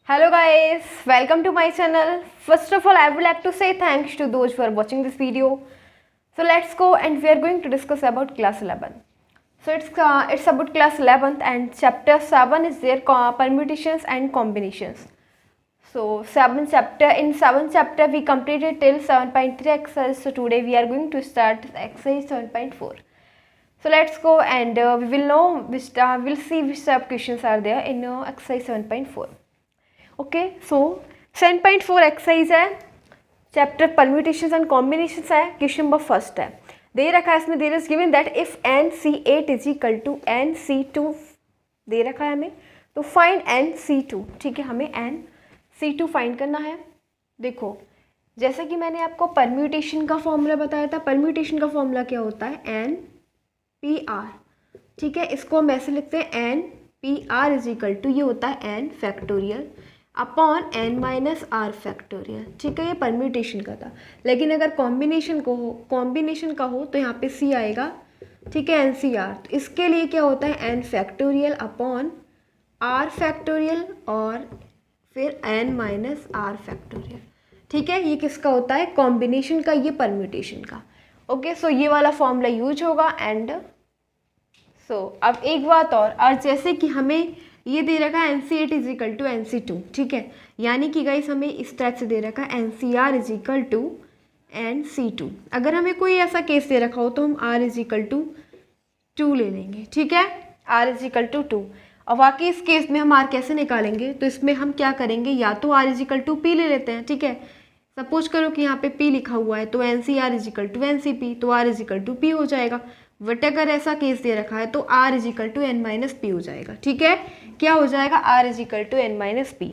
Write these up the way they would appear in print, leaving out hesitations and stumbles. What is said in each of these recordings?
Hello guys, welcome to my channel. First of all, I would like to say thanks to those who are watching this video. So let's go, and we are going to discuss about class 11. So it's about class 11th and chapter 7 is there permutations and combinations. So 7th chapter we completed till 7.3 exercise. So today we are going to start exercise 7.4. So let's go, and we will know which we'll see which type of questions are there in exercise 7.4. Okay so 7.4 exercise है, chapter permutations and combinations है, question number first है, दे रखा है इसमें there is given that if NC8 is equal to NC2 दे रखा है हमें, तो फाइंड NC2। ठीक है, हमें NC2 फाइंड करना है। देखो जैसे कि मैंने आपको परम्यूटेशन का फॉर्मूला बताया था, परम्यूटेशन का फॉर्मूला क्या होता है NPR। ठीक है, इसको हम ऐसे लिखते हैं NPR इज इक्वल टू, ये होता है N factorial upon N minus R factorial. ठीक है, ये परम्यूटेशन का था, लेकिन अगर कॉम्बिनेशन का हो तो यहाँ पे C आएगा। ठीक है, NCR, तो इसके लिए क्या होता है N factorial upon R factorial और फिर N माइनस R फैक्टोरियल। ठीक है, ये किसका होता है, कॉम्बिनेशन का, ये परम्यूटेशन का। ओके, सो ये वाला फॉर्मूला यूज होगा। एंड अब एक बात और जैसे कि हमें ये दे रखा है NC8 is equal to NC2। ठीक है, यानी कि गाइस हमें इस टाइप से दे रखा है NCR is equal to NC2। अगर हमें कोई ऐसा केस दे रखा हो तो हम R इज इक्वल टू 2 ले लेंगे। ठीक है, R इज इक्वल टू 2। और बाकी इस केस में हम R कैसे निकालेंगे, तो इसमें हम क्या करेंगे, या तो R is equal to P ले लेते हैं। ठीक है, सपोज करो कि यहाँ पे P लिखा हुआ है, तो NCR is equal to NCP, तो R is equal to P हो जाएगा। बट अगर ऐसा केस दे रखा है तो R is equal to N minus P हो जाएगा। ठीक है, क्या हो जाएगा, R is equal to N minus P।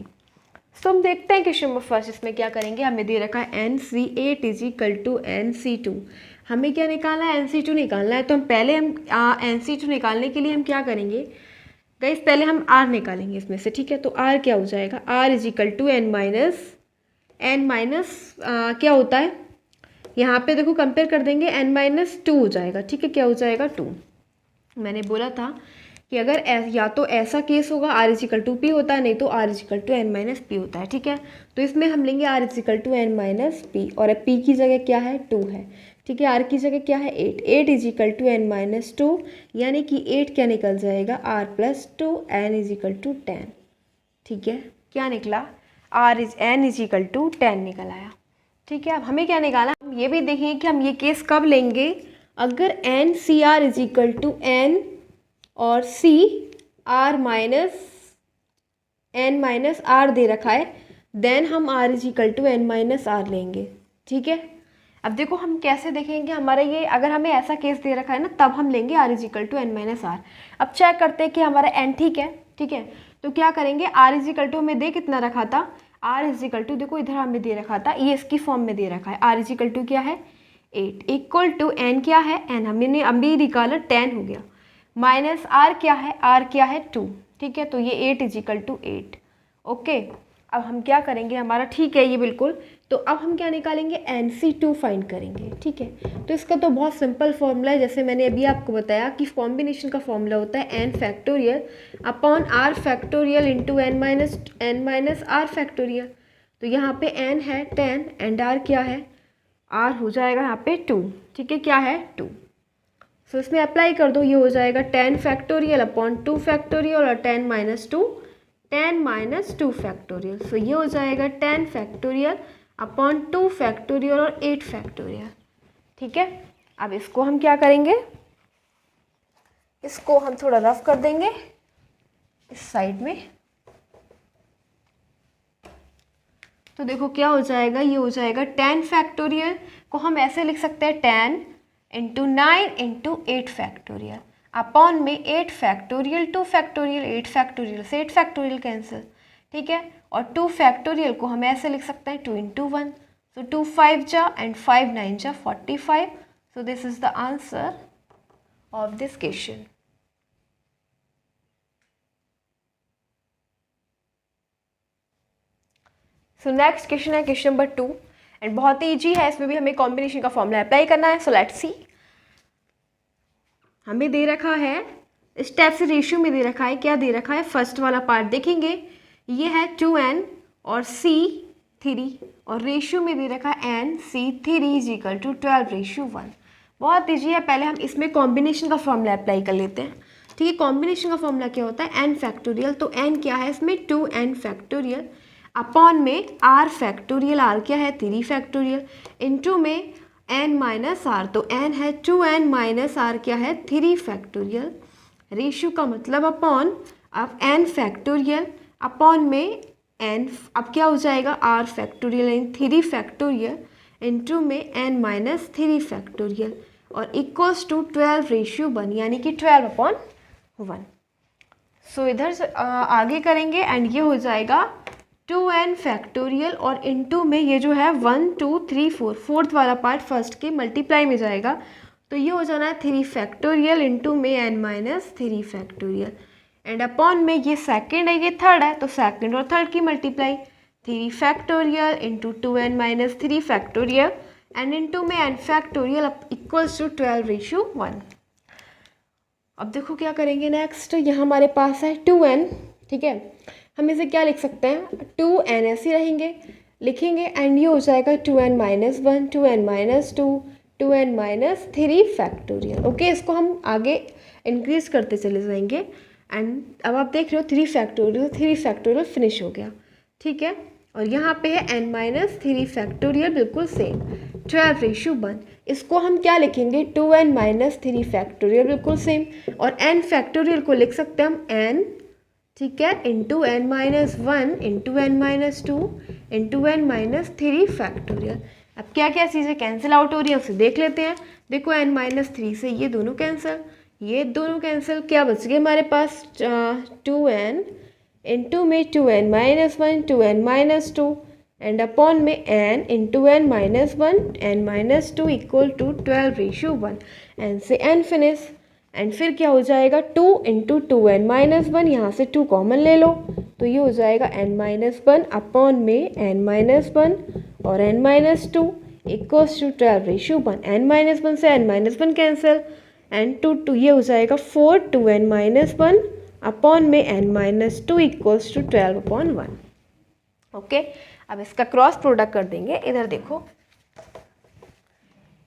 तो हम देखते हैं क्वेश्चन नंबर फर्स्ट, इसमें क्या करेंगे, हमें दे रखा है NC8 is equal to NC2। हमें क्या निकालना है, NC2 निकालना है। तो हम पहले NC2 निकालने के लिए हम क्या करेंगे गाइस, पहले हम R निकालेंगे इसमें से। ठीक है, तो R क्या हो जाएगा, R is equal to N minus क्या होता है, यहाँ पे देखो कंपेयर कर देंगे, N माइनस 2 हो जाएगा। ठीक है, क्या हो जाएगा 2। मैंने बोला था कि अगर या तो ऐसा केस होगा R is equal to P होता है, नहीं तो R is equal to N minus P होता है। ठीक है, तो इसमें हम लेंगे R is equal to N minus P, और P की जगह क्या है, 2 है। ठीक है, R की जगह क्या है, 8 is equal to N minus 2, यानी कि 8 क्या निकल जाएगा, R plus 2, N is equal to 10। ठीक है, क्या निकला, N इज इक्वल टू 10 निकल आया। ठीक है, अब हमें क्या निकाला, हम ये भी देखेंगे कि हम ये केस कब लेंगे, अगर NCR is equal to N और CR minus N minus R दे रखा है, देन हम R is equal to N minus R लेंगे। ठीक है, अब देखो हम कैसे देखेंगे, हमारा ये अगर हमें ऐसा केस दे रखा है ना, तब हम लेंगे R is equal to N minus R। अब चेक करते हैं कि हमारा N ठीक है। ठीक है, तो क्या करेंगे, R इज इक्वल टू हमें दे कितना रखा था, R इज इक्वल टू, देखो इधर हमें दे रखा था, ये इसकी फॉर्म में दे रखा है, R इज इक्वल टू क्या है 8 इक्वल टू N क्या है, N हमने अभी निकाला 10 हो गया, माइनस R क्या है, R क्या है 2। ठीक है, तो ये 8 इज इक्वल टू 8। ओके, अब हम क्या करेंगे, हमारा ठीक है ये बिल्कुल, तो अब हम क्या निकालेंगे, NC2 फाइंड करेंगे। ठीक है, तो इसका तो बहुत सिंपल फॉर्मूला है, जैसे मैंने अभी आपको बताया कि कॉम्बिनेशन का फॉर्मूला होता है N factorial upon R factorial into N minus R factorial. तो यहाँ पे N है 10 एंड R क्या है, R हो जाएगा यहाँ पे 2। ठीक है, क्या है 2। सो इसमें अप्लाई कर दो, ये हो जाएगा 10 फैक्टोरियल अपॉन 2 फैक्टोरियल और 10 माइनस 2 फैक्टोरियल। सो ये हो जाएगा 10 फैक्टोरियल अपॉन 2 फैक्टोरियल और 8 फैक्टोरियल। ठीक है, अब इसको हम क्या करेंगे, इसको हम थोड़ा रफ कर देंगे इस साइड में। तो देखो क्या हो जाएगा, ये हो जाएगा 10 फैक्टोरियल को हम ऐसे लिख सकते हैं 10 इंटू 9 इंटू 8 फैक्टोरियल अपॉन में 8 फैक्टोरियल 2 फैक्टोरियल 8 फैक्टोरियल से 8 फैक्टोरियल कैंसिल। ठीक है, और 2 फैक्टोरियल को हम ऐसे लिख सकते हैं 2 इंटू 1, सो 2 5 जा एंड 5 9 जा 45। So this is the answer of this question. So next question है क्वेश्चन नंबर 2 एंड बहुत ही ईजी है, इसमें भी हमें कॉम्बिनेशन का फॉर्मूला अप्लाई करना है। सो लेट्स सी, हमें दे रखा है इस टाइप से रेशियो में दे रखा है, क्या दे रखा है, फर्स्ट वाला पार्ट देखेंगे, ये है 2n और C3 और रेशियो में दे रखा है NC3 इज इक्वल टू 12:1। बहुत ईजी है, पहले हम इसमें कॉम्बिनेशन का फॉर्मूला अप्लाई कर लेते हैं। ठीक है, कॉम्बिनेशन का फॉर्मूला क्या होता है, n फैक्टोरियल, तो n क्या है इसमें 2n फैक्टोरियल अपॉन में r फैक्टोरियल, r क्या है 3 फैक्टोरियल, इनटू में n माइनस r, तो n है 2n माइनस r क्या है 3 फैक्टोरियल, रेशियो का मतलब अपॉन, अब n फैक्टोरियल अपॉन में n, अब क्या हो जाएगा r फैक्टोरियल यानी 3 फैक्टोरियल इनटू में n माइनस 3 फैक्टोरियल और इक्वल्स टू 12:1 यानी कि 12/1। सो इधर से आगे करेंगे एंड ये हो जाएगा 2n फैक्टोरियल और इनटू में ये जो है 1 2 3 4 फोर्थ वाला पार्ट फर्स्ट के मल्टीप्लाई में जाएगा, तो ये हो जाना है 3 फैक्टोरियल इनटू में n minus 3 factorial and upon में ये सेकंड है ये थर्ड है, तो सेकंड और थर्ड की multiply 3 factorial into 2n minus 3 factorial and into में n फैक्टोरियल इक्वल्स टू 12:1। अब देखो क्या करेंगे नेक्स्ट, यहाँ हमारे पास है 2n, ठीक है, हम इसे क्या लिख सकते हैं 2n ऐसे रहेंगे लिखेंगे एंड ये हो जाएगा 2n minus 1 2n minus 2 2n minus 3 factorial. Okay, इसको हम आगे इंक्रीज करते चले जाएंगे एंड अब आप देख रहे हो 3 फैक्टोरियल फिनिश हो गया, ठीक है, और यहाँ पे है n माइनस 3 फैक्टोरियल बिल्कुल सेम 12:1। इसको हम क्या लिखेंगे 2n माइनस 3 फैक्टोरियल बिल्कुल सेम, और n फैक्टोरियल को लिख सकते हैं हम n, ठीक है, into n minus 1 into n minus 2 into n minus 3 factorial. अब क्या क्या चीज़ें कैंसिल आउट हो रही है उसे देख लेते हैं। देखो n माइनस 3 से ये दोनों कैंसिल, ये दोनों कैंसिल, क्या बच गए हमारे पास 2n इंटू में 2n minus 1 2n minus 2 and upon में n into n minus 1 n minus 2 equal to 12:1 n से n फिनिश एंड फिर क्या हो जाएगा 2 इंटू 2n माइनस 1, यहाँ से 2 कॉमन ले लो तो ये हो जाएगा n माइनस 1 अपॉन में n माइनस 1 और n minus 2 equals to 12:1। n minus 1 से n माइनस 1 कैंसिल एंड 2 ये हो जाएगा 4 2n माइनस 1 अपॉन में n minus 2 equals to 12/1। Okay, अब इसका क्रॉस प्रोडक्ट कर देंगे। इधर देखो,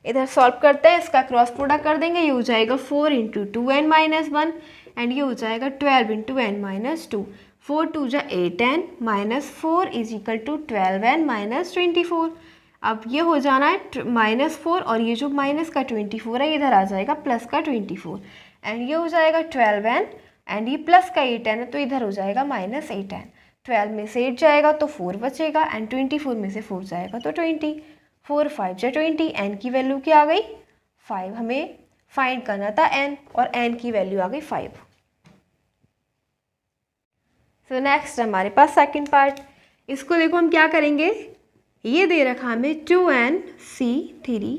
इधर सॉल्व करते हैं, इसका क्रॉस प्रोडक्ट कर देंगे, ये हो जाएगा 4 इंटू 2n माइनस 1 एंड ये हो जाएगा 12 इंटू n माइनस 2, 4 2 जा 8n minus 4 is equal to 12n minus 24। अब ये हो जाना है माइनस 4 और ये जो माइनस का 24 है इधर आ जाएगा प्लस का 24 एंड ये हो जाएगा 12n एंड ये प्लस का 8n है तो इधर हो जाएगा माइनस 8n। 12 में से 8 जाएगा तो 4 बचेगा एंड 24 में से 4 जाएगा तो 20, 4 5 जा 20, n की वैल्यू क्या आ गई 5, हमें फाइंड करना था n और n की वैल्यू आ गई 5। सो नेक्स्ट हमारे पास सेकंड पार्ट, इसको देखो हम क्या करेंगे, ये दे रखा हमें 2nc3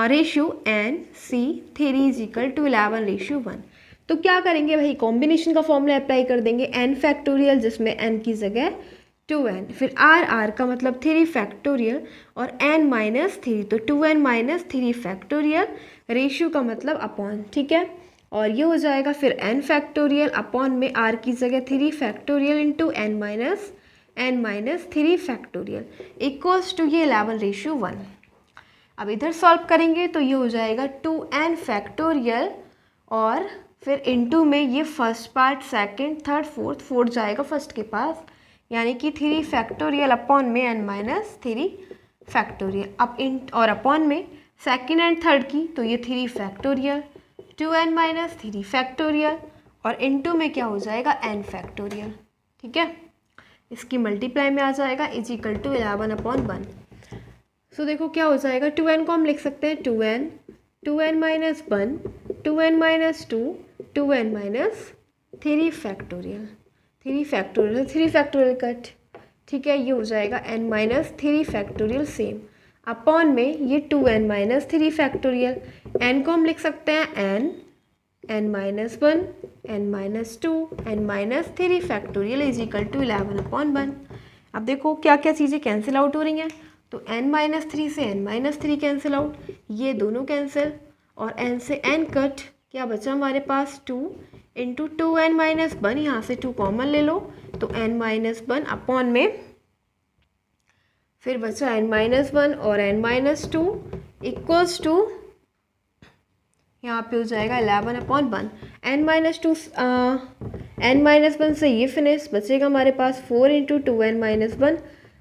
ratio nc3 is equal to 11:1। तो क्या करेंगे भाई, कॉम्बिनेशन का फॉर्मूला अप्लाई कर देंगे n फैक्टोरियल जिसमें n की जगह 2n, फिर r का मतलब 3 फैक्टोरियल और n माइनस 3 तो 2n माइनस 3 फैक्टोरियल, रेशियो का मतलब अपॉन, ठीक है, और ये हो जाएगा फिर n फैक्टोरियल अपॉन में r की जगह 3 factorial into n minus 3 factorial equals to ये 11:1। अब इधर सॉल्व करेंगे तो ये हो जाएगा 2n फैक्टोरियल और फिर इंटू में ये first part second third fourth जाएगा फर्स्ट के पास यानी कि 3 फैक्टोरियल अपॉन में n माइनस 3 फैक्टोरियल, अब इन और अपॉन में सेकंड एंड थर्ड की तो ये 3 फैक्टोरियल 2n माइनस 3 फैक्टोरियल और इंटू में क्या हो जाएगा n फैक्टोरियल, ठीक है, इसकी मल्टीप्लाई में आ जाएगा इज इक्वल टू 11/1। सो देखो क्या हो जाएगा, 2n को हम लिख सकते हैं 2n minus 1 2n minus 2 2n minus 3 factorial 3 factorial cut, ठीक है, ये हो जाएगा n minus 3 factorial same upon में ये 2n माइनस 3 फैक्टोरियल, n को हम लिख सकते हैं n minus 1 n minus 2 n minus 3 factorial is equal to 11/1। अब देखो क्या क्या चीज़ें कैंसिल आउट हो रही हैं, तो n माइनस 3 से n माइनस 3 कैंसिल आउट, ये दोनों कैंसिल और n से n कट, क्या बचा हमारे पास 2 इंटू 2n-1, यहाँ से 2 कॉमन ले लो तो n-1 अपॉन में फिर बचा n-1 और n-2 इक्वल्स टू यहाँ पे हो जाएगा 11/1। n-1 से ये फिनिश बचेगा हमारे पास 4 इंटू 2n-1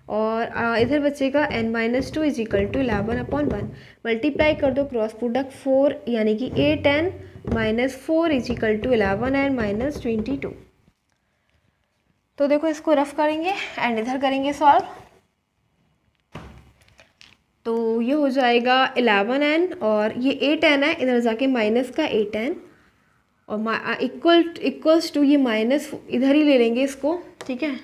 और इधर बचेगा n-2 is equal to 11/1। Multiply कर दो क्रॉस प्रोडक्ट 4 यानी कि 8n - 4 is equal to 11n - 22। तो देखो इसको रफ करेंगे एंड इधर करेंगे सॉल्व। तो ये हो जाएगा 11n और ये 8n है, इधर जाके माइनस का 8n और इक्वल्स टू ये माइनस इधर ही ले लेंगे इसको, ठीक है।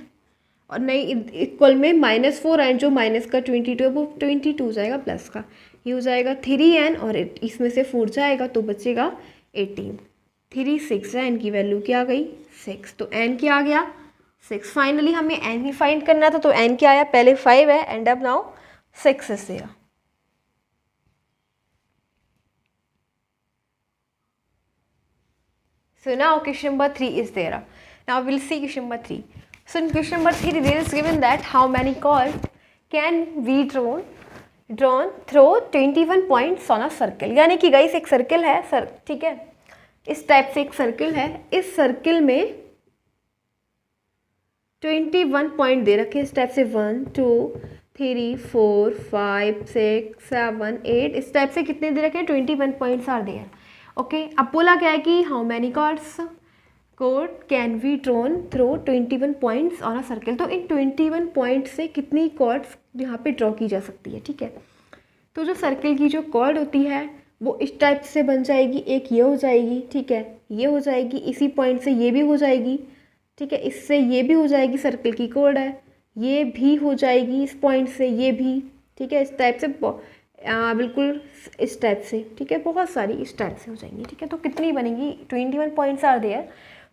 और नहीं इक्वल में -4 एंड जो माइनस का 22 है वो 22 हो जाएगा प्लस का, ये हो जाएगा 3n और इसमें से 4 जाएगा तो बचेगा 18। 3 6 है, n की वैल्यू क्या आ गई 6, तो n क्या आ गया 6। फाइनली हमें n ही फाइंड करना था तो n क्या आया, पहले 5 है एंड अब now 6 is there। So now question number 3 is there. Now we'll see question number 3. So in question number 3 there is given that how many chords can be drawn through 21 points on a circle। यानी कि guys एक circle है sir, ठीक है, इस type से एक circle है, इस सर्किल में 21 पॉइंट दे रखे इस टाइप से 1 2 3 4 5 6 7 8 इस टाइप से कितने दे रखे हैं 21 पॉइंट्स आर देयर। ओके, अब बोला क्या है कि how many chords can be drawn through 21 points on a circle. तो इन 21 पॉइंट से कितनी कॉर्ड्स यहाँ पे ड्रॉ की जा सकती है, ठीक है। तो जो सर्किल की जो कॉर्ड होती है वो इस टाइप से बन जाएगी, एक ये हो जाएगी, ठीक है, ये हो जाएगी, इसी पॉइंट से ये भी हो जाएगी, ठीक है, इससे ये भी हो जाएगी, सर्किल की कॉर्ड है, ये भी हो जाएगी इस पॉइंट से, ये भी, ठीक है, इस टाइप से बिल्कुल इस टाइप से, ठीक है, बहुत सारी इस टाइप से हो जाएंगी, ठीक है। तो कितनी बनेंगी 21 पॉइंट्स आर देयर।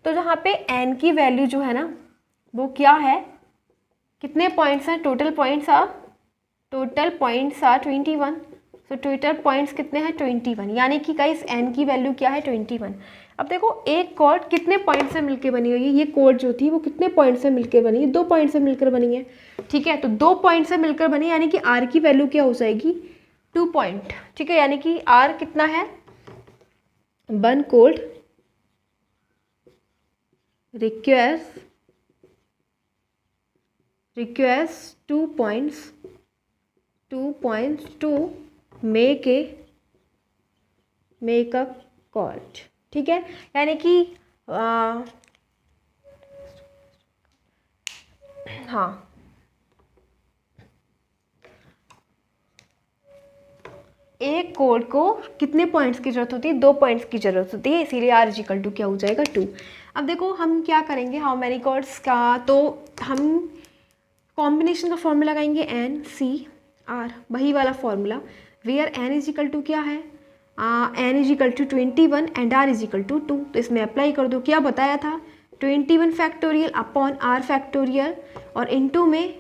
तो जहाँ पे n की वैल्यू जो है ना वो क्या है, कितने पॉइंट्स हैं, टोटल पॉइंट्स आर 21। तो टोटल पॉइंट्स कितने हैं 21, यानी कि गाइस n की वैल्यू क्या है 21। अब देखो एक कॉर्ड कितने पॉइंट से मिलकर बनी हुई है, ये कॉर्ड जो थी वो कितने पॉइंट से मिलकर बनी है, 2 पॉइंट से मिलकर बनी है, ठीक है। तो 2 पॉइंट से मिलकर बनी यानी कि r की वैल्यू क्या हो जाएगी 2 पॉइंट, ठीक है, यानी कि r कितना है 1 cord requires 2 points to make a chord, ठीक है। यानी कि हाँ एक कोड को कितने पॉइंट्स की जरूरत होती है 2 पॉइंट्स की जरूरत होती है, इसीलिए r इक्वल टू क्या हो जाएगा 2। अब देखो हम क्या करेंगे हाउ मैनी कॉर्ड्स का, तो हम कॉम्बिनेशन का फॉर्मूला लगाएंगे n c r, वही वाला formula where n is equal to क्या है n is equal to 21 and r is equal to 2। तो इसमें अप्लाई कर दो, क्या बताया था 21 फैक्टोरियल अपॉन r फैक्टोरियल और इनटू में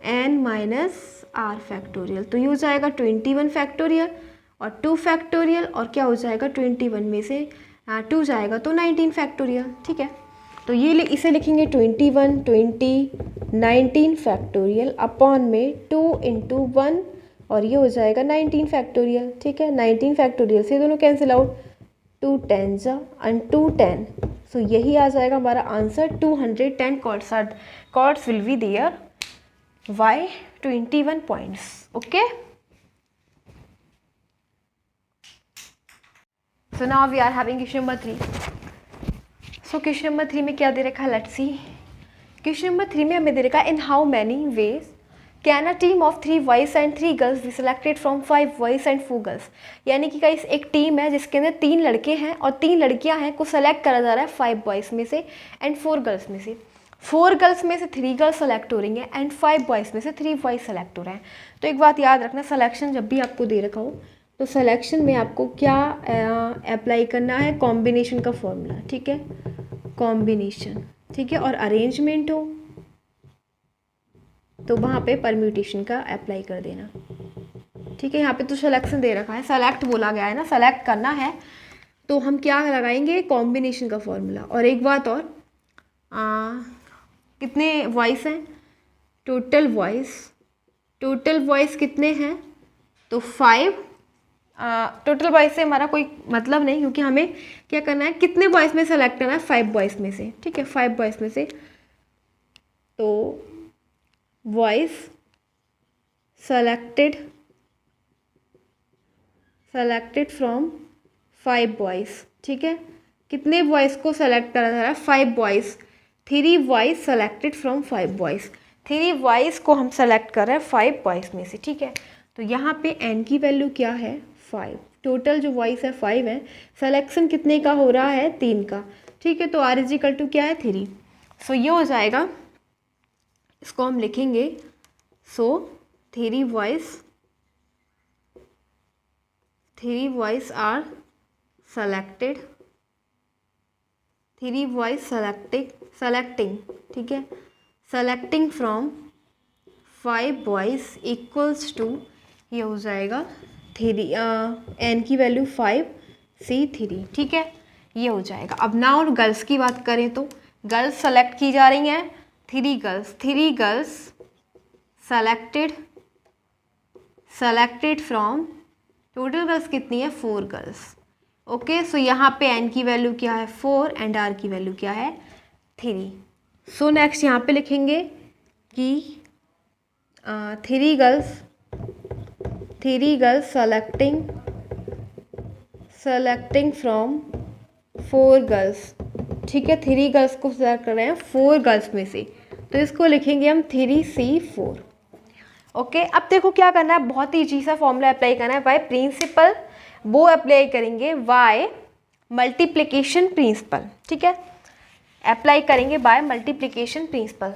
n माइनस r फैक्टोरियल। तो ये हो जाएगा 21 फैक्टोरियल और 2 फैक्टोरियल और क्या हो जाएगा 21 में से 2 जाएगा तो 19 फैक्टोरियल, ठीक है। तो ये इसे लिखेंगे 21 20 19 फैक्टोरियल अपॉन में 2 इंटू 1 और ये हो जाएगा 19 फैक्टोरियल, ठीक है। 19 फैक्टोरियल से दोनों कैंसिल आउट, 2 10 एंड 2 10, सो यही आ जाएगा हमारा answer 210 chords will be there by 21 points. Okay, so now we are having question number 3। So question number 3 में क्या दे रखा है, लेट्स सी। क्वेश्चन नंबर 3 में हमें दे रखा है इन how many ways can a team of 3 boys and 3 girls be selected from 5 boys and 4 girls. यानी कि गाइस एक टीम है जिसके अंदर 3 लड़के हैं और 3 लड़कियां हैं को सेलेक्ट करा जा रहा है 5 बॉयज़ में से एंड 4 गर्ल्स में से। 4 गर्ल्स में से 3 गर्ल्स सेलेक्ट हो रही हैं एंड 5 बॉयज़ में से 3 बॉयज़ सेलेक्ट हो रहे हैं। तो एक बात याद रखना, सिलेक्शन जब भी आपको दे रखा हो तो सिलेक्शन में आपको क्या अप्लाई करना है, कॉम्बिनेशन का फॉर्मूला, ठीक है, कॉम्बिनेशन, ठीक है। और अरेंजमेंट हो तो वहाँ पे परम्यूटेशन का अप्लाई कर देना, ठीक है। यहाँ पे तो सिलेक्शन दे रखा है, सेलेक्ट बोला गया है ना, सेलेक्ट करना है तो हम क्या लगाएंगे, कॉम्बिनेशन का फॉर्मूला। और एक बात और, कितने वॉइस हैं, टोटल वॉइस कितने हैं, तो 5। टोटल वॉइस से हमारा कोई मतलब नहीं, क्योंकि हमें क्या करना है, कितने वॉइस में सेलेक्ट करना है, 5 वॉइस में से, ठीक है, 5 वॉइस में से। तो वॉइस सेलेक्टेड फ्रॉम 5 वॉइस, ठीक है, कितने वॉइस को सेलेक्ट करा जा रहा है, 5 voice, 3 voice selected from 5 voice, 3 voice को हम सेलेक्ट कर रहे हैं 5 वॉइस में से, ठीक है। तो यहाँ पे n की वैल्यू क्या है, 5, टोटल जो वॉइस है 5 है, सेलेक्शन कितने का हो रहा है, 3 का, ठीक है। तो r इज इक्वल टू क्या है, 3। सो ये हो जाएगा, इसको हम लिखेंगे, so 3 boys are selected, 3 boys selecting, ठीक है, selecting from 5 boys equals to, ये हो जाएगा 3, n की वैल्यू 5 C3, ठीक है, ये हो जाएगा। अब ना और गर्ल्स की बात करें तो गर्ल्स सेलेक्ट की जा रही हैं, 3 girls selected from, total girls कितनी है, 4 गर्ल्स, ओके। सो यहाँ पे n की वैल्यू क्या है, 4 एंड r की वैल्यू क्या है, 3। सो नेक्स्ट यहाँ पे लिखेंगे कि 3 गर्ल्स सेलेक्टिंग फ्रॉम 4 गर्ल्स, ठीक है, 3 गर्ल्स को सेलेक्ट कर रहे हैं 4 गर्ल्स में से, तो इसको लिखेंगे हम 3C4, ओके। अब देखो क्या करना है, बहुत ही ईजी सा फॉर्मूला अप्लाई करना है, वाई प्रिंसिपल, वो अप्लाई करेंगे, वाई मल्टीप्लिकेशन प्रिंसिपल, ठीक है, अप्लाई करेंगे बाय मल्टीप्लिकेशन प्रिंसिपल।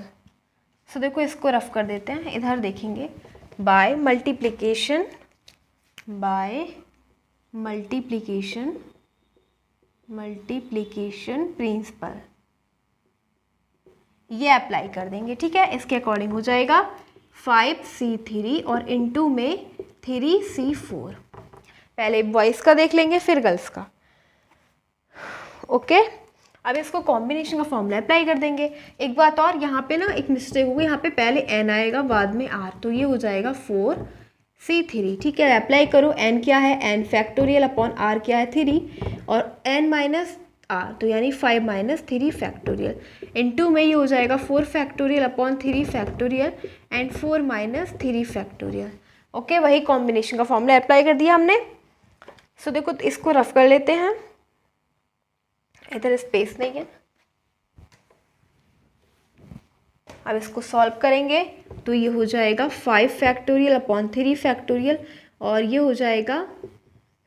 सो देखो इसको रफ कर देते हैं, इधर देखेंगे, बाय मल्टीप्लिकेशन प्रिंसिपल, ये अप्लाई कर देंगे, ठीक है। इसके अकॉर्डिंग हो जाएगा 5C3 और इनटू में 3C4। पहले बॉयज़ का देख लेंगे फिर गर्ल्स का, ओके। अब इसको कॉम्बिनेशन का फॉर्मूला अप्लाई कर देंगे। एक बात और, यहाँ पे ना एक मिस्टेक होगी, यहाँ पे पहले n आएगा बाद में r, तो ये हो जाएगा 4C3, ठीक है। अप्लाई करो, n क्या है, n फैक्टोरियल अपॉन r क्या है, 3, और n माइनस r, तो यानी 5 माइनस 3 फैक्टोरियल, इनटू में ये हो जाएगा 4 factorial upon 3 factorial and 4 minus 3 factorial, okay. वही कॉम्बिनेशन का फॉर्मूला अप्लाई कर दिया हमने। सो देखो इसको रफ कर लेते हैं, इधर स्पेस नहीं है। अब इसको सॉल्व करेंगे तो ये हो जाएगा 5 फैक्टोरियल अपॉन 3 फैक्टोरियल, और ये हो जाएगा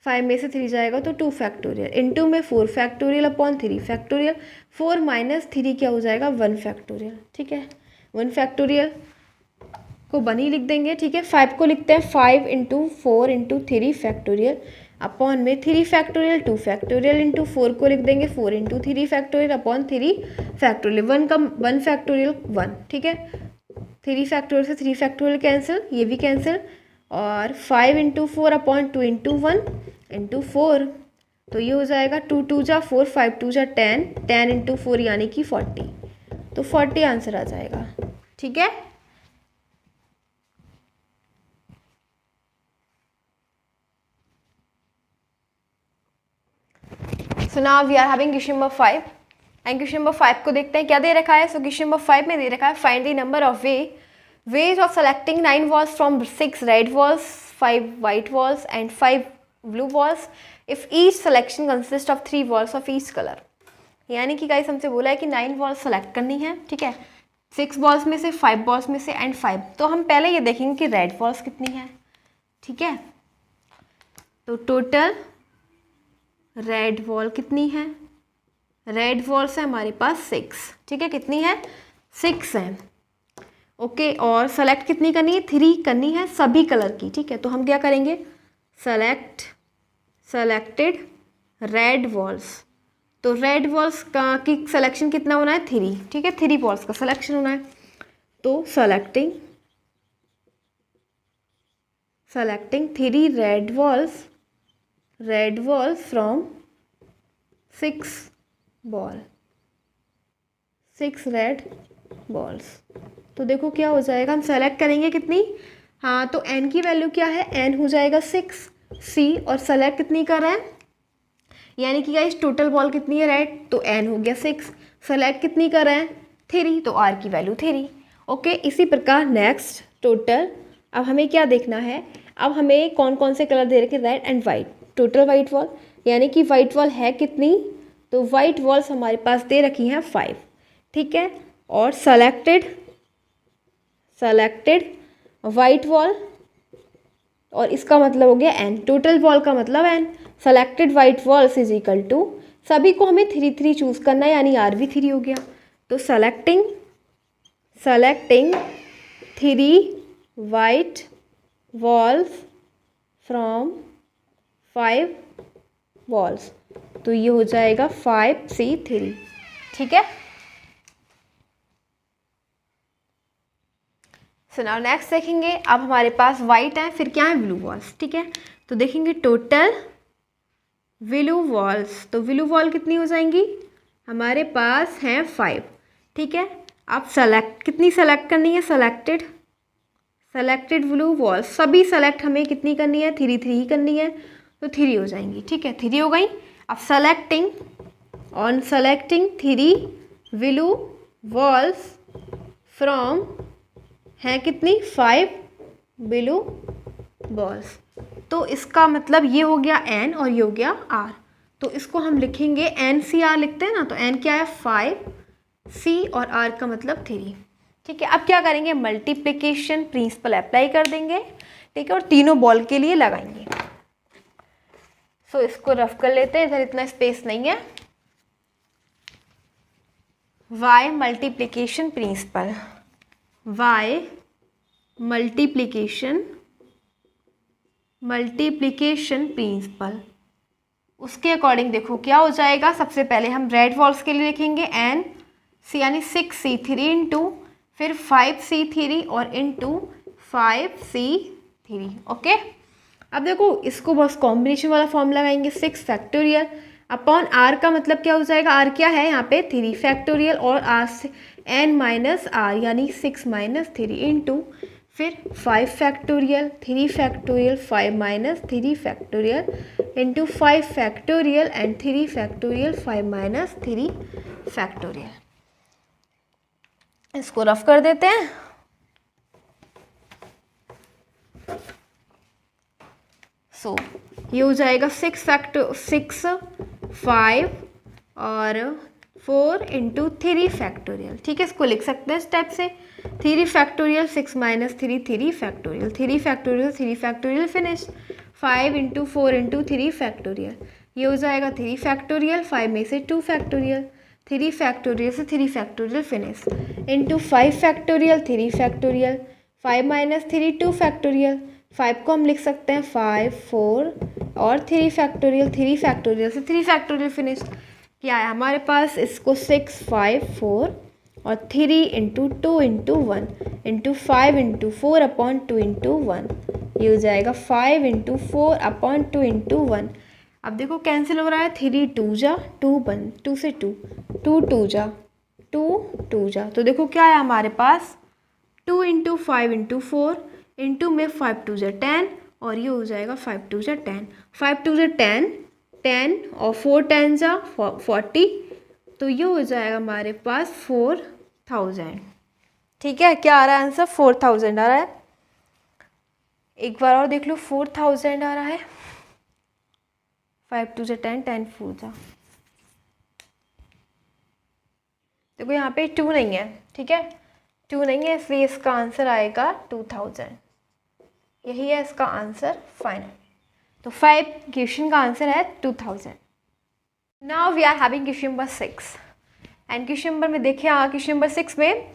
5 में से 3 जाएगा तो 2 फैक्टोरियल, इनटू में 4 फैक्टोरियल अपॉन 3 फैक्टोरियल, 4 माइनस 3 क्या हो जाएगा, 1 फैक्टोरियल, ठीक है। 1 फैक्टोरियल को 1 ही लिख देंगे, ठीक है। 5 को लिखते हैं 5 इंटू 4 इंटू 3 फैक्टोरियल अपॉन में 3 फैक्टोरियल 2 फैक्टोरियल इंटू 4 को लिख देंगे 4 into 3 factorial upon 3 factorial, 1 factorial 1, ठीक है। 3 फैक्टोरियल से 3 फैक्टोरियल कैंसिल, ये भी कैंसिल, और 5 इंटू 4 अपॉन 2 इंटू 1 इंटू 4, तो ये हो जाएगा 2 2 जा 4, 5 2 जा 10, 10 इंटू 4 यानी कि 40, तो 40 आंसर आ जाएगा, ठीक है। So now we are having question number 5 and question number 5 को देखते हैं क्या दे रखा है। सो क्वेश्चन नंबर 5 में दे रखा है find the number of ways of selecting 9 balls from 6 red balls, 5 white balls and 5 blue balls if each selection consists of 3 balls of each color। यानी कि गाइस हमसे बोला है कि 9 balls सेलेक्ट करनी है, ठीक है, 6 balls में से, 5 balls में से एंड 5। तो हम पहले ये देखेंगे कि रेड balls कितनी है, ठीक है। तो टोटल रेड बॉल कितनी है, रेड बॉल्स है हमारे पास 6, ठीक है, कितनी है, 6 है, ओके। और सेलेक्ट कितनी करनी है, 3 करनी है सभी कलर की, ठीक है। तो हम क्या करेंगे, सेलेक्टेड रेड बॉल्स, तो रेड बॉल्स का की सिलेक्शन कितना होना है, 3, ठीक है, 3 बॉल्स का सिलेक्शन होना है। तो selecting 3 red balls from 6 ball, 6 red balls. तो देखो क्या हो जाएगा, हम सेलेक्ट करेंगे कितनी, हाँ तो n की वैल्यू क्या है, n हो जाएगा 6 c, और सेलेक्ट कितनी कर रहे हैं, यानी कि गाइस टोटल बॉल कितनी है रेड, तो n हो गया 6, सेलेक्ट कितनी कर रहे हैं 3, तो r की वैल्यू 3। ओके, इसी प्रकार नेक्स्ट टोटल, अब हमें क्या देखना है, अब हमें कौन कौन से कलर दे रखे, red and white, total white ball, यानी कि वाइट बॉल है कितनी, तो वाइट बॉल्स हमारे पास दे रखी हैं 5, ठीक है, और सेलेक्टेड वाइट बॉल, और इसका मतलब हो गया n, टोटल बॉल का मतलब n, selected white balls is equal to, सभी को हमें 3 चूज़ करना है, यानी r भी 3 हो गया, तो selecting 3 white balls from 5 balls, तो ये हो जाएगा 5c3, ठीक है। सो नाउ नेक्स्ट देखेंगे, अब हमारे पास वाइट है, फिर क्या है ब्लू बॉल्स, ठीक है, तो देखेंगे टोटल ब्लू बॉल्स, तो ब्लू बॉल कितनी हो जाएंगी, हमारे पास हैं 5, ठीक है। अब कितनी सेलेक्ट करनी है, सेलेक्टेड ब्लू बॉल्स, सभी सेलेक्ट हमें कितनी करनी है, 3 ही करनी है, तो 3 हो जाएंगी, ठीक है, 3 हो गई। अब सेलेक्टिंग 3 ब्लू बॉल्स फ्रॉम हैं कितनी, 5 ब्लू बॉल्स, तो इसका मतलब ये हो गया n और ये हो गया r, तो इसको हम लिखेंगे NCR लिखते हैं ना, तो n क्या है 5c और r का मतलब 3, ठीक है। अब क्या करेंगे, मल्टीप्लिकेशन प्रिंसिपल अप्लाई कर देंगे, ठीक है, और तीनों बॉल के लिए लगाएंगे। सो इसको रफ कर लेते हैं, इधर इतना स्पेस नहीं है। y multiplication principle, y multiplication principle, उसके अकॉर्डिंग देखो क्या हो जाएगा, सबसे पहले हम रेड बॉल्स के लिए लिखेंगे n c, यानी 6c3 इंटू फिर 5c3 और इंटू 5c3, ओके। अब देखो इसको बस कॉम्बिनेशन वाला फॉर्म लगाएंगे, 6 फैक्टोरियल अपॉन r का मतलब क्या हो जाएगा, r क्या है यहाँ पे 3 फैक्टोरियल, और r से n माइनस r यानी 6 माइनस 3 इंटू फिर 5 factorial, 3 factorial, 5 minus 3 factorial into 5 factorial and 3 factorial, 5 minus 3 factorial. इसको रफ कर देते हैं। सो ये हो जाएगा 6, 5 और 4 इंटू 3 फैक्टोरियल, ठीक है, इसको लिख सकते हैं स्टेप से, 3 factorial 6 minus 3 factorial, 3 factorial 3 factorial finish, 5 into 4 into 3 factorial, ये हो जाएगा 3 फैक्टोरियल, 5 में से 2 फैक्टोरियल, 3 फैक्टोरियल से 3 factorial finish into 5 factorial 3 factorial, 5 minus 3 2 factorial, 5 को हम लिख सकते हैं 5 4 और 3 फैक्टोरियल, 3 फैक्टोरियल से 3 फैक्टोरियल फिनिश, क्या है हमारे पास, इसको 6 5 4 और 3 into 2 into 1 into 5 into 4 upon 2 into 1, ये हो जाएगा 5 इंटू 4 अपॉन 2 इंटू 1। अब देखो कैंसिल हो रहा है, 3 2 जा 2 1, 2 से 2 2 2 जा 2 2 जा, तो देखो क्या है हमारे पास 2 इंटू 5 इंटू 4 इंटू में 5 2 जा 10 और ये हो जाएगा 5 2 जा 10, 5 2 जा 10 10 और 4 10 जा 40, तो ये हो जाएगा हमारे पास 4000, ठीक है। क्या आ रहा है आंसर, 4000 आ रहा है, एक बार और देख लो 4000 आ रहा है, 5 2 जा 10 10 4 जा, देखो यहाँ पे 2 नहीं है, ठीक है, 2 नहीं है, इसलिए इसका आंसर आएगा 2000, यही है इसका आंसर फाइनल। तो 5 क्वेश्चन का आंसर है 2000। Now we are having question number 6 and question number में देखिए, क्वेश्चन नंबर 6 में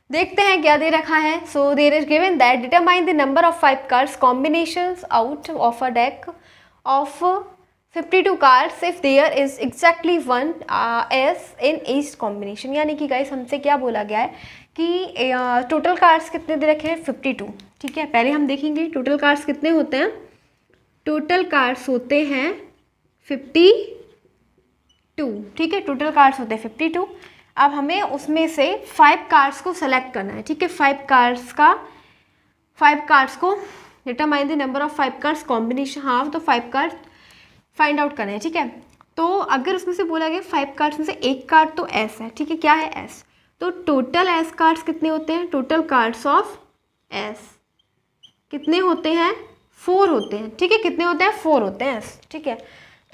देखते हैं क्या दे रखा है। So there is given that determine the number of 5 cards combinations out of a deck of 52 cards if there is exactly 1 ace in each combination, यानी कि गाइस हमसे क्या बोला गया है कि टोटल कार्ड्स कितने दे रखे हैं 52, ठीक है। पहले हम देखेंगे टोटल कार्ड्स कितने होते हैं, टोटल कार्ड्स होते हैं 52, 52, ठीक है, टोटल कार्ड्स होते हैं 52। अब हमें उसमें से 5 कार्ड्स को सेलेक्ट करना है, ठीक है, 5 कार्ड्स को determine the number of 5 cards combination half, तो 5 कार्ड्स फाइंड आउट करना है, ठीक है। तो अगर उसमें से बोला गया 5 कार्ड्स में से एक कार्ड तो एस है, ठीक है, क्या है एस, तो टोटल एस कार्ड्स कितने होते हैं, टोटल कार्ड्स ऑफ एस कितने होते हैं, 4 होते हैं, ठीक है, कितने होते हैं, 4 होते हैं एस, ठीक है।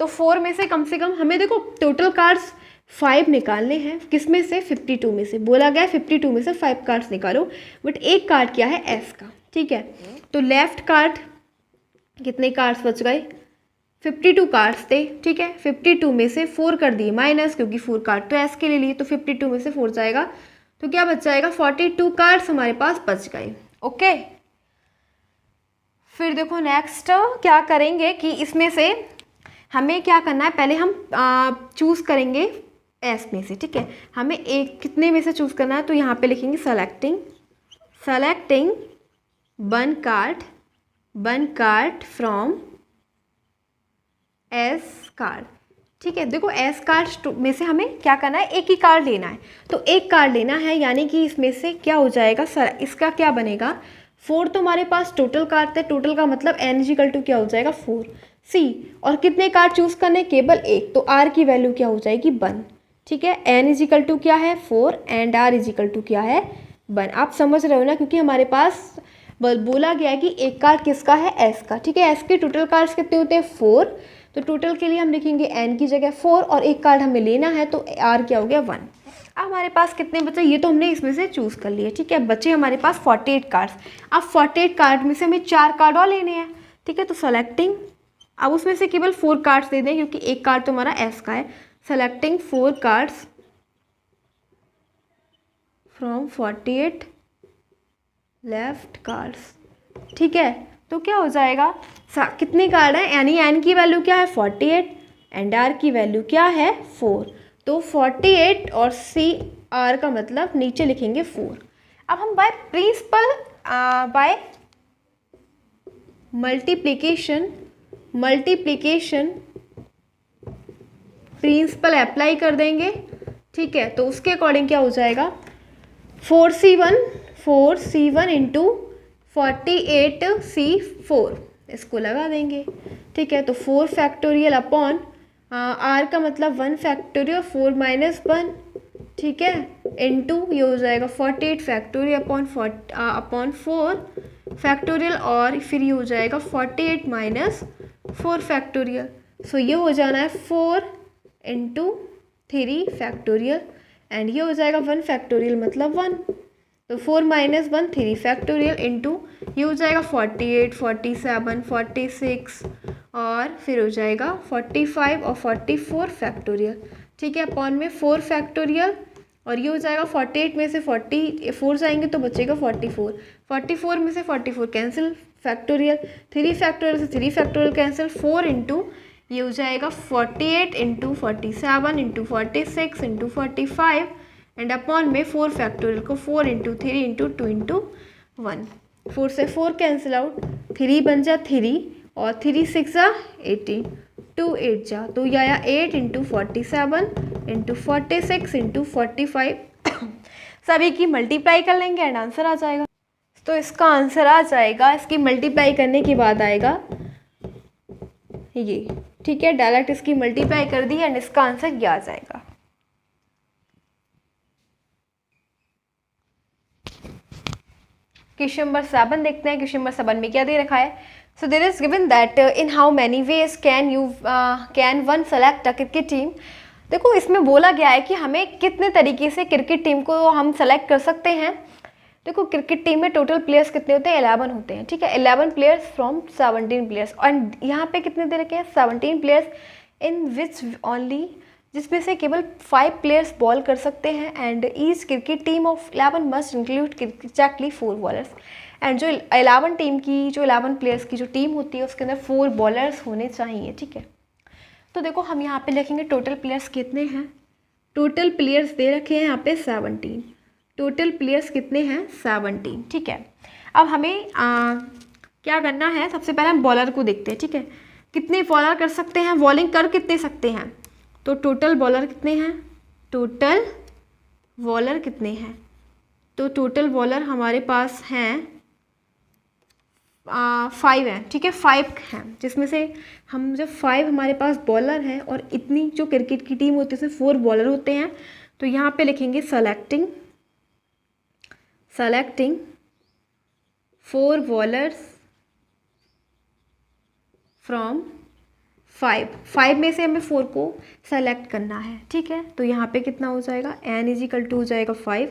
तो 4 में से कम हमें देखो टोटल कार्ड्स 5 निकालने हैं, किस में से, 52 में से, बोला गया 52 में से 5 कार्ड्स निकालो, बट एक कार्ड क्या है एस का, ठीक है। तो लेफ्ट कार्ड कितने कार्ड्स बच गए, 52 कार्ड्स थे, ठीक है, 52 में से 4 कर दिए माइनस, क्योंकि 4 कार्ड तो एस के लिए लिए, तो 52 में से 4 जाएगा तो क्या बच जाएगा, 42 कार्ड्स हमारे पास बच गए, ओके। फिर देखो नेक्स्ट क्या करेंगे कि इसमें से हमें क्या करना है, पहले हम चूज़ करेंगे एस में से, ठीक है, हमें एक कितने में से चूज़ करना है, तो यहाँ पे लिखेंगे selecting one card from S card, ठीक है। देखो एस कार्ड में से हमें क्या करना है, एक ही कार्ड लेना है, तो एक कार्ड लेना है, यानी कि इसमें से क्या हो जाएगा, इसका क्या बनेगा, 4 तो हमारे पास टोटल कार्ड थे, टोटल का मतलब n इजिकल टू क्या हो जाएगा 4 सी, और कितने कार्ड चूज़ करने, केवल एक, तो r की वैल्यू क्या हो जाएगी 1, ठीक है, n इजिकल टू क्या है 4 एंड r इजिकल टू क्या है 1। आप समझ रहे हो ना, क्योंकि हमारे पास बोला गया है कि एक कार्ड किसका है, s का, ठीक है, s के टोटल कार्ड्स कितने होते हैं 4, तो टोटल के लिए हम लिखेंगे n की जगह 4 और एक कार्ड हमें लेना है, तो r क्या हो गया 1। अब हमारे पास कितने बचे, ये तो हमने इसमें से चूज़ कर लिए, ठीक है, बचे हमारे पास 48 कार्ड्स। अब 48 कार्ड में से हमें 4 कार्ड और लेने हैं, ठीक है, तो सेलेक्टिंग, अब उसमें से केवल 4 कार्ड्स दे दें, क्योंकि एक कार्ड तो हमारा एस का है, selecting 4 cards from 48 left cards, ठीक है, तो क्या हो जाएगा, कितने कार्ड है, यानी एन की वैल्यू क्या है 48 एंड आर की वैल्यू क्या है 4, तो 48 और सी आर का मतलब नीचे लिखेंगे 4। अब हम बाय मल्टीप्लिकेशन प्रिंसिपल अप्लाई कर देंगे, ठीक है, तो उसके अकॉर्डिंग क्या हो जाएगा, 4c1 इंटू 48c4 इसको लगा देंगे, ठीक है, तो 4 फैक्टोरियल अपॉन आर का मतलब 1 फैक्टोरियल 4 माइनस 1, ठीक है, इंटू ये हो जाएगा 48 फैक्टोरियल अपॉन 4 फैक्टोरियल, और फिर ये हो जाएगा 48 माइनस 4 फैक्टोरियल, सो ये हो जाना है 4 इंटू 3 फैक्टोरियल, एंड ये हो जाएगा 1 फैक्टोरियल मतलब 1, तो 4 माइनस 1 3 फैक्टोरियल इंटू ये हो जाएगा 48 47 46 और फिर हो जाएगा 45 और 44 फैक्टोरियल, ठीक है, अपॉन में 4 फैक्टोरियल, और ये हो जाएगा 48 में से 44 जाएंगे तो बचेगा 44 में से 44 कैंसिल, फैक्टोरियल 3 फैक्टोरियल से 3 फैक्टोरियल कैंसिल, 4 इंटू ये हो जाएगा 48 into 47 into 46 into 45 and upon में 4 फैक्टोरियल को 4 इंटू 3 इंटू 2 इंटू 1, 4 से 4 कैंसिल आउट, 3 बन जा 3 और 3 6 जा 18, 2 8 जा, तो यह आया 8 इंटू 47 इंटू 46 इंटू 45 सभी की मल्टीप्लाई कर लेंगे एंड आंसर आ जाएगा। तो इसका आंसर आ जाएगा, इसकी मल्टीप्लाई करने के बाद आएगा ये, ठीक है, डायरेक्ट इसकी मल्टीप्लाई कर दी एंड इसका आंसर ये आ जाएगा। क्वेश्चन नंबर 7 देखते हैं, क्वेश्चन नंबर 7 में क्या दे रखा है। So there is given that in how many ways can one select a cricket team. देखो इसमें बोला गया है कि हमें कितने तरीके से क्रिकेट टीम को हम सेलेक्ट कर सकते हैं। देखो क्रिकेट टीम में टोटल प्लेयर्स कितने होते हैं, 11 होते हैं, ठीक है, 11 प्लेयर्स फ्रॉम 17 प्लेयर्स, और यहाँ पे कितने दे रखे हैं 17 प्लेयर्स इन विच ओनली, जिसमें से केवल 5 प्लेयर्स बॉल कर सकते हैं, and each cricket team of 11 must include exactly 4 bowlers, and जो 11 टीम की जो 11 प्लेयर्स की जो टीम होती है उसके अंदर 4 बॉलर्स होने चाहिए, ठीक है। तो देखो हम यहाँ पे लिखेंगे टोटल प्लेयर्स कितने हैं, टोटल प्लेयर्स दे रखे हैं यहाँ पे 17, टोटल प्लेयर्स कितने हैं 17, ठीक है। अब हमें क्या करना है, सबसे पहले हम बॉलर को देखते हैं, ठीक है, कितने बॉलर कर सकते हैं, बॉलिंग कर कितने सकते हैं, तो टोटल बॉलर कितने हैं, टोटल बॉलर कितने हैं, तो टोटल बॉलर हमारे पास हैं 5 हैं, ठीक है, 5 हैं, जिसमें से हम जब 5 हमारे पास बॉलर हैं और इतनी जो क्रिकेट की टीम होती है उसमें 4 बॉलर होते हैं, तो यहाँ पे लिखेंगे सेलेक्टिंग 4 बॉलर्स फ्रॉम 5 में से हमें 4 को सेलेक्ट करना है, ठीक है। तो यहाँ पे कितना हो जाएगा, n इजिकल टू हो जाएगा 5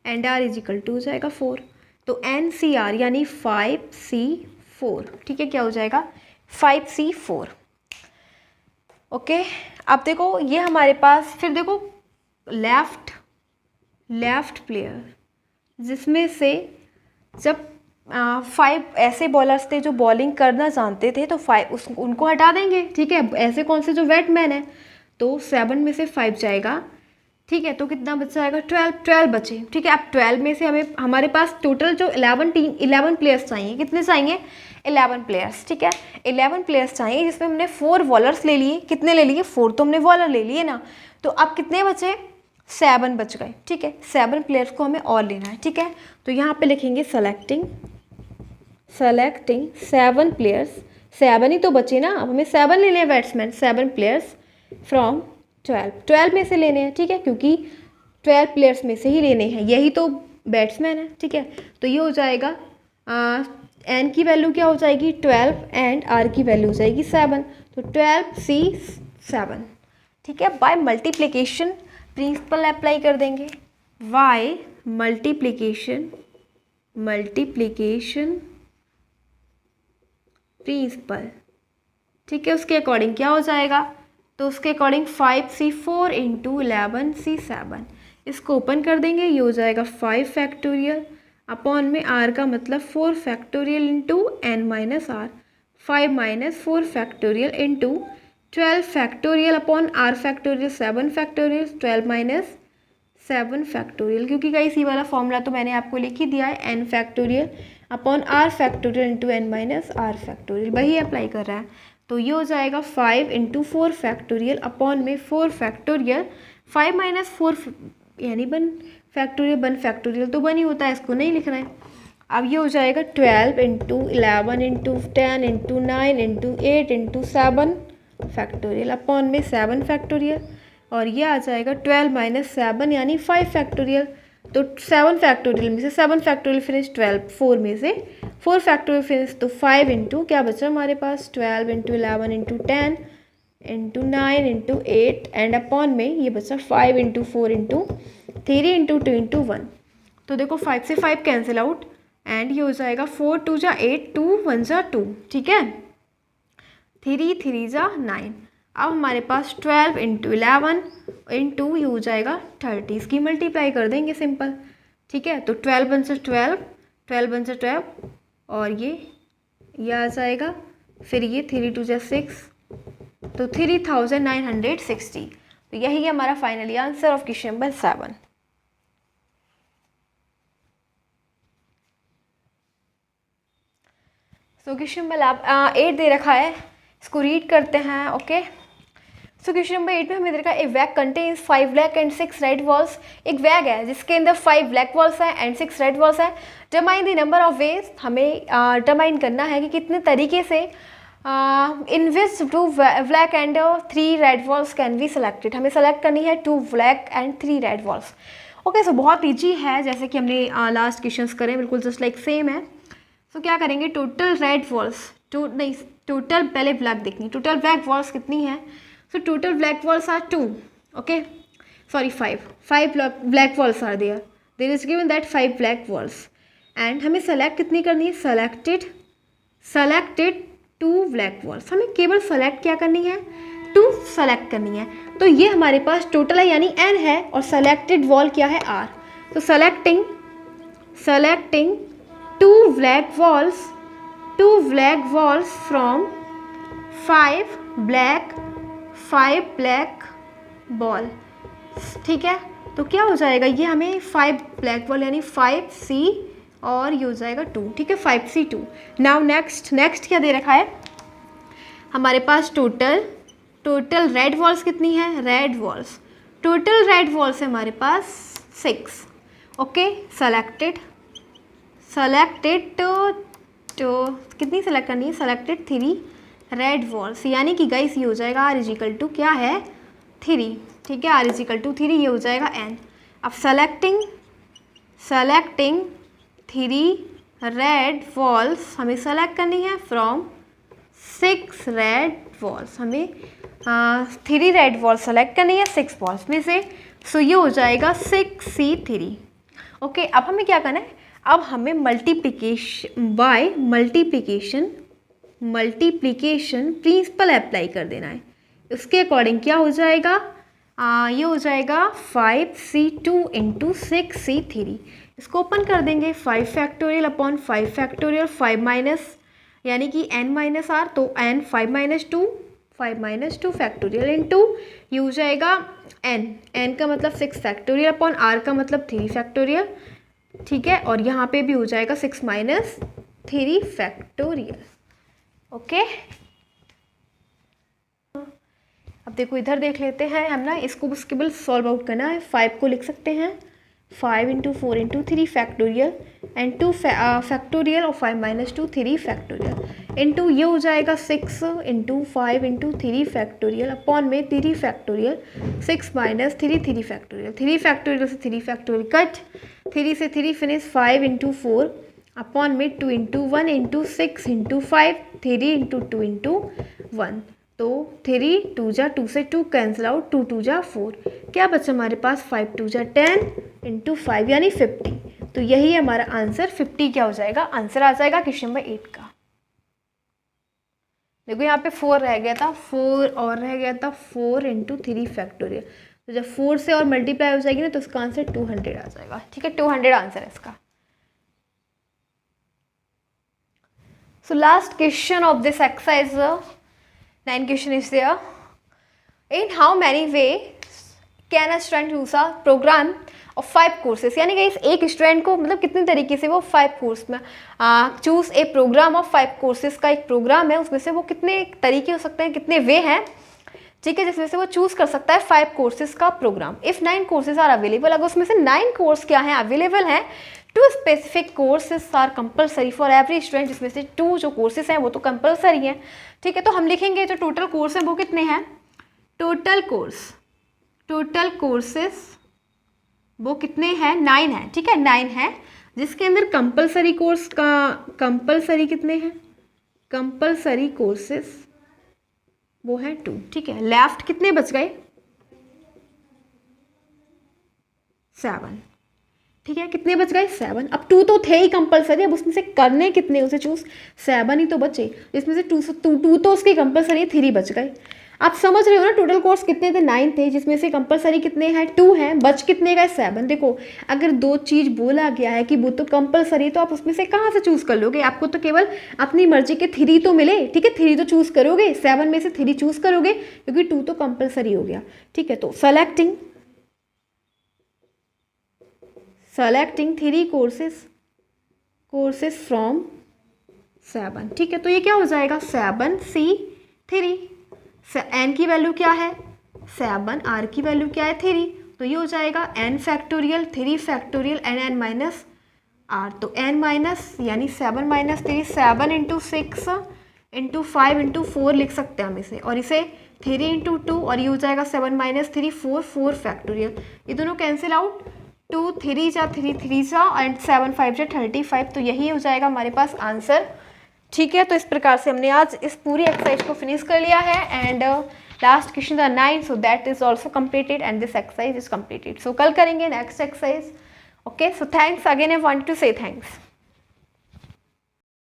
एंड r इजिकल टू हो जाएगा 4, तो NCR यानी 5C4, ठीक है, क्या हो जाएगा 5C4। ओके, अब देखो ये हमारे पास, फिर देखो लेफ्ट प्लेयर, जिसमें से जब 5 ऐसे बॉलर्स थे जो बॉलिंग करना जानते थे, तो 5 उनको हटा देंगे, ठीक है। ऐसे कौन से जो बैट्समैन है, तो 7 में से 5 जाएगा, ठीक है, तो कितना बच जाएगा 12 बचे, ठीक है। अब 12 में से हमारे पास टोटल जो 11 प्लेयर्स चाहिए, कितने चाहिए 11 प्लेयर्स, ठीक है, 11 प्लेयर्स चाहिए, जिसमें हमने 4 बॉलर्स ले लिए, कितने ले लिए 4, तो हमने बॉलर ले लिए ना, तो अब कितने बचे 7 बच गए, ठीक है। 7 प्लेयर्स को हमें और लेना है, ठीक है, तो यहाँ पे लिखेंगे सेलेक्टिंग 7 प्लेयर्स, 7 ही तो बचे ना, अब हमें 7 लेने हैं बैट्समैन, 7 प्लेयर्स फ्रॉम 12 में से लेने हैं, ठीक है, क्योंकि 12 प्लेयर्स में से ही लेने हैं, यही तो बैट्समैन है, ठीक है। तो ये हो जाएगा n की वैल्यू क्या हो जाएगी 12 एंड r की वैल्यू हो जाएगी 7, तो 12C7, ठीक है। बाय मल्टीप्लिकेशन प्रिंसिपल अप्लाई कर देंगे, बाय मल्टीप्लिकेशन प्रिंसिपल, ठीक है, उसके अकॉर्डिंग क्या हो जाएगा, तो उसके अकॉर्डिंग 5C4 इंटू 11C7, इसको ओपन कर देंगे, ये हो जाएगा 5 फैक्टोरियल अपॉन में r का मतलब 4 factorial into n minus r, 5 minus 4 factorial into 12 factorial upon r factorial 7 factorial 12 minus 7 factorial, क्योंकि गाइस ये वाला फॉर्मूला तो मैंने आपको लिख ही दिया है, n factorial upon r factorial into n minus r factorial, वही अप्लाई कर रहा है। तो ये हो जाएगा 5 इंटू 4 फैक्टोरियल अपॉन में 4 फैक्टोरियल, 5 माइनस 4 यानी 1 फैक्टोरियल, 1 फैक्टोरियल तो 1 ही होता है, इसको नहीं लिख रहे हैं। अब ये हो जाएगा 12 into 11 into 10 into 9 into 8 into 7 factorial upon में 7 फैक्टोरियल, और ये आ जाएगा 12 माइनस 7 यानी 5 फैक्टोरियल, तो 7 फैक्टोरियल में से 7 फैक्टोरियल फिनिश 12, 4 में से 4 फैक्टोरियल फिनिश, तो 5 इंटू क्या बचा हमारे पास 12 into 11 into 10 into 9 into 8 and upon में ये बचा 5 इंटू 4 इंटू 3 इंटू 2 इंटू 1, तो देखो 5 से 5 कैंसिल आउट एंड ये हो जाएगा 4 2 जा 8 2 1 जा 2, ठीक है, 3 3 जा 9। अब हमारे पास 12 इंटू 11 इंटू ये हो जाएगा 30, इसकी मल्टीप्लाई कर देंगे सिंपल, ठीक है, तो 12 बन से 12 12 बन से 12 और ये आ जाएगा, फिर ये 3 2 जा 6, तो 3960, तो यही है हमारा finally answer of question number 7। So question number 8 दे रखा है, इसको रीड करते हैं। ओके, सो क्वेश्चन नंबर 8 में हमें दे रखा है a bag contains 5 black and 6 red balls. एक वैग है जिसके अंदर 5 ब्लैक बॉल्स हैं एंड 6 रेड बॉल्स हैं। Determine the number of ways, हमें डिटरमाइन करना है कि कितने तरीके से in which 2 black and 3 red balls can be selected. हमें सेलेक्ट करनी है 2 black and 3 red balls. Okay, so बहुत ईजी है, जैसे कि हमने लास्ट क्वेश्चंस करें, बिल्कुल जस्ट लाइक सेम है। सो क्या करेंगे, टोटल रेड बॉल्स टोटल पहले ब्लैक देखनी, टोटल ब्लैक बॉल्स कितनी है। So total black balls are 2, okay sorry 5 black balls are there is given that 5 black balls and हमें सेलेक्ट कितनी करनी है, सेलेक्टेड 2 ब्लैक बॉल्स। हमें केवल सेलेक्ट क्या करनी है, 2 सेलेक्ट करनी है। तो ये हमारे पास टोटल है यानी n है और सेलेक्टेड बॉल क्या है r। तो selecting 2 black balls from 5 black ball, ठीक है। तो क्या हो जाएगा, ये हमें 5 ब्लैक बॉल यानी 5C और ये हो जाएगा 2, ठीक है, 5C2। नाउ नेक्स्ट क्या दे रखा है हमारे पास, टोटल रेड वॉल्स कितनी है, red walls, total red walls है हमारे पास 6। ओके, सेलेक्टेड तो कितनी सेलेक्ट करनी है, सेलेक्टेड 3 रेड वॉल्स, यानी कि गाइस ये हो जाएगा आर इज इक्वल टू क्या है 3, ठीक है, आर इज इक्वल टू 3, ये हो जाएगा n। अब सेलेक्टिंग 3 रेड वॉल्स हमें सेलेक्ट करनी है फ्रॉम 6 रेड वॉल्स, हमें 3 रेड वॉल्स सेलेक्ट करनी है 6 वॉल्स में से, सो ये हो जाएगा 6C3। ओके, अब हमें क्या करना है, अब हमें multiplication bye multiplication principal apply कर देना है। उसके अकॉर्डिंग क्या हो जाएगा, ये हो जाएगा 5C2 इंटू 6C3। इसको ओपन कर देंगे, 5 फैक्टोरियल अपॉन 5 फैक्टोरियल, 5 माइनस यानी कि n माइनस आर, तो n 5 माइनस 2 फैक्टोरियल इंटू ये हो जाएगा n का मतलब 6 फैक्टोरियल अपॉन r का मतलब 3 फैक्टोरियल, ठीक है, और यहाँ पे भी हो जाएगा 6 माइनस 3 फैक्टोरियल। ओके, अब देखो इधर देख लेते हैं हम ना, इसको बस केवल सॉल्व आउट करना है। 5 को लिख सकते हैं 5 into 4 into 3 factorial and 2 factorial और 5 माइनस 2 3 फैक्टोरियल इंटू ये हो जाएगा 6 इंटू 5 इंटू 3 फैक्टोरियल अपॉन में 3 फैक्टोरियल, 6 माइनस 3 फैक्टोरियल, 3 फैक्टोरियल से 3 फैक्टोरियल कट, 3 से 3 फिनिश, 5 इंटू 4 अपॉन में 2 into 1 into 6 into 5, 3 into 2 into 1, तो 3 2 जा 2 से 2 कैंसिल आउट, 2 2 जा 4, क्या बचा हमारे पास 5 2 जा 10 इंटू 5 यानी 50। तो यही हमारा आंसर 50 क्या हो जाएगा, आंसर आ जाएगा क्वेश्चन नंबर 8 का। देखो यहाँ पे 4 रह गया था, 4 और रह गया था, 4 इंटू 3 फैक्टोरियल, तो जब 4 से और मल्टीप्लाई हो जाएगी ना तो इसका आंसर 200 आ जाएगा, ठीक है, 200 आंसर है इसका। So last question of this exercise, 9 question is there. In how many ways can a student use a program of 5 courses? यानी कि इस एक स्टूडेंट को मतलब कितने तरीके से वो 5 कोर्स में choose a program of 5 courses का एक प्रोग्राम है, उसमें से वो कितने तरीके हो सकते हैं, कितने वे हैं, ठीक है, जिसमें से वो चूज कर सकता है 5 कोर्सेज का program. If 9 courses are available, अगर उसमें से 9 कोर्स क्या हैं अवेलेबल हैं, 2 specific courses are compulsory for every student, जिसमें से 2 जो कोर्सेज हैं वो तो कंपलसरी हैं, ठीक है, तो हम लिखेंगे जो टोटल कोर्स हैं वो कितने हैं, टोटल कोर्सेज वो कितने हैं, 9 हैं, ठीक है, 9 हैं, जिसके अंदर कंपलसरी कोर्स का कंपलसरी कितने हैं, कंपलसरी कोर्सेज वो है 2, ठीक है, लेफ्ट कितने बच गए 7, ठीक है, कितने बच गए 7। अब 2 तो थे ही कंपलसरी, अब उसमें से करने कितने उसे चूज, 7 ही तो बचे, इसमें से 2 तो उसके कंपलसरी 3 बच गए। आप समझ रहे हो ना, टोटल कोर्स कितने थे 9 थे, जिसमें से कंपलसरी कितने हैं 2 हैं, बच कितने गए 7। देखो अगर 2 चीज़ बोला गया है कि वो तो कंपलसरी, तो आप उसमें से कहाँ से चूज़ कर लोगे, आपको तो केवल अपनी मर्जी के 3 तो मिले, ठीक है, 3 तो चूज़ करोगे, 7 में से 3 चूज़ करोगे क्योंकि 2 तो कंपलसरी हो गया, ठीक है, तो सेलेक्टिंग 3 कोर्सेज फ्रॉम 7, ठीक है, तो ये क्या हो जाएगा 7C3, n की वैल्यू क्या है 7, r की वैल्यू क्या है 3, तो ये हो जाएगा n factorial 3 factorial n minus r, तो n माइनस यानी 7 माइनस 3, 7 इंटू 6 इंटू 5 इंटू 4 लिख सकते हैं हम इसे, और इसे 3 इंटू 2, और ये हो जाएगा 7 माइनस 3 4 फैक्टोरियल, ये दोनों कैंसिल आउट, 2 3 जा 3 जा एंड 7 5 जा 35, तो यही हो जाएगा हमारे पास आंसर, ठीक है। तो इस प्रकार से हमने आज इस पूरी एक्सरसाइज को फिनिश कर लिया है एंड लास्ट क्वेश्चन था 9, so that is also completed and this exercise is completed. So कल करेंगे next exercise, okay. So thanks again, I want to say thanks.